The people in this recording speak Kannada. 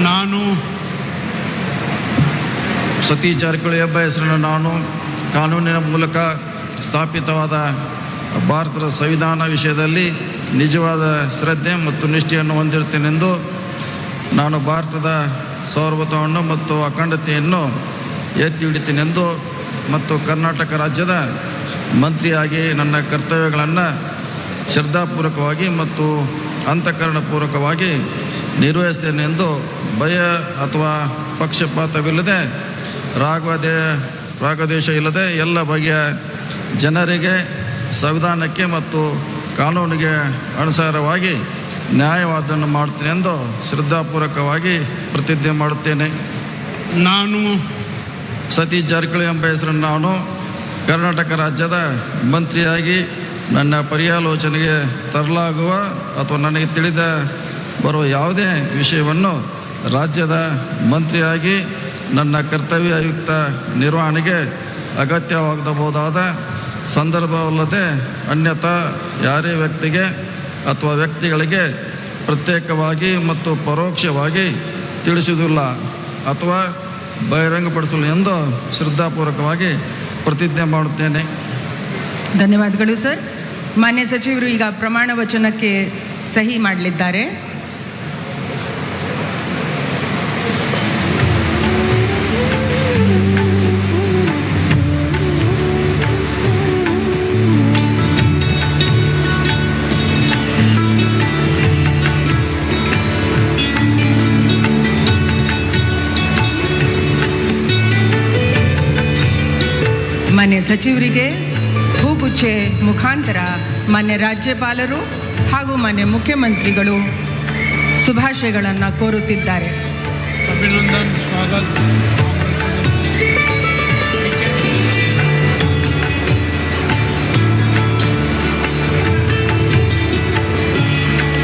ನಾನು ಸತೀಶ್ ಜಾರಕಿಹೊಳಿ ಎಂಬ ಹೆಸರನ್ನು ನಾನು ಕಾನೂನಿನ ಮೂಲಕ ಸ್ಥಾಪಿತವಾದ ಭಾರತದ ಸಂವಿಧಾನ ವಿಷಯದಲ್ಲಿ ನಿಜವಾದ ಶ್ರದ್ಧೆ ಮತ್ತು ನಿಷ್ಠೆಯನ್ನು ಹೊಂದಿರುತ್ತೇನೆಂದು ನಾನು ಭಾರತದ ಸಾರ್ವಭೌಮತ್ವವನ್ನು ಮತ್ತು ಅಖಂಡತೆಯನ್ನು ಎತ್ತಿ ಹಿಡಿತೇನೆಂದು ಮತ್ತು ಕರ್ನಾಟಕ ರಾಜ್ಯದ ಮಂತ್ರಿಯಾಗಿ ನನ್ನ ಕರ್ತವ್ಯಗಳನ್ನು ಶ್ರದ್ಧಾಪೂರ್ವಕವಾಗಿ ಮತ್ತು ಅಂತಃಕರಣಪೂರ್ವಕವಾಗಿ ನಿರ್ವಹಿಸ್ತೇನೆಂದು ಭಯ ಅಥವಾ ಪಕ್ಷಪಾತವಿಲ್ಲದೆ ರಾಗದ್ವೇಷ ಇಲ್ಲದೆ ಎಲ್ಲ ಬಗೆಯ ಜನರಿಗೆ ಸಂವಿಧಾನಕ್ಕೆ ಮತ್ತು ಕಾನೂನಿಗೆ ಅನುಸಾರವಾಗಿ ನ್ಯಾಯವಾದವನ್ನು ಮಾಡುತ್ತೇನೆ ಎಂದು ಶ್ರದ್ಧಾಪೂರ್ವಕವಾಗಿ ಪ್ರತಿಜ್ಞೆ ಮಾಡುತ್ತೇನೆ. ನಾನು ಸತೀಶ್ ಜಾರಕಿಹೊಳಿ ಎಂಬ ಹೆಸರನ್ನು ನಾನು ಕರ್ನಾಟಕ ರಾಜ್ಯದ ಮಂತ್ರಿಯಾಗಿ ನನ್ನ ಪರ್ಯಾಲೋಚನೆಗೆ ತರಲಾಗುವ ಅಥವಾ ನನಗೆ ತಿಳಿದ ಬರುವ ಯಾವುದೇ ವಿಷಯವನ್ನು ರಾಜ್ಯದ ಮಂತ್ರಿಯಾಗಿ ನನ್ನ ಕರ್ತವ್ಯಯುಕ್ತ ನಿರ್ವಹಣೆಗೆ ಅಗತ್ಯವಾಗಬಹುದಾದ ಸಂದರ್ಭವಲ್ಲದೆ ಅನ್ಯಥಾ ಯಾರೇ ವ್ಯಕ್ತಿಗೆ ಅಥವಾ ವ್ಯಕ್ತಿಗಳಿಗೆ ಪ್ರತ್ಯೇಕವಾಗಿ ಮತ್ತು ಪರೋಕ್ಷವಾಗಿ ತಿಳಿಸುವುದಿಲ್ಲ ಅಥವಾ ಬಹಿರಂಗಪಡಿಸಲು ಎಂದು ಶ್ರದ್ಧಾಪೂರ್ವಕವಾಗಿ ಪ್ರತಿಜ್ಞೆ ಮಾಡುತ್ತೇನೆ. ಧನ್ಯವಾದಗಳು ಸರ್. ಮಾನ್ಯ ಸಚಿವರು ಈಗ ಪ್ರಮಾಣ ವಚನಕ್ಕೆ ಸಹಿ ಮಾಡಲಿದ್ದಾರೆ. ಮಾನ್ಯ ಸಚಿವರಿಗೆ ಹೂಗುಚ್ಚೆ ಮುಖಾಂತರ ಮಾನ್ಯ ರಾಜ್ಯಪಾಲರು ಹಾಗೂ ಮಾನ್ಯ ಮುಖ್ಯಮಂತ್ರಿಗಳು ಶುಭಾಶಯಗಳನ್ನು ಕೋರುತ್ತಿದ್ದಾರೆ. ಅಭಿನಂದನ್, ಸ್ವಾಗತ.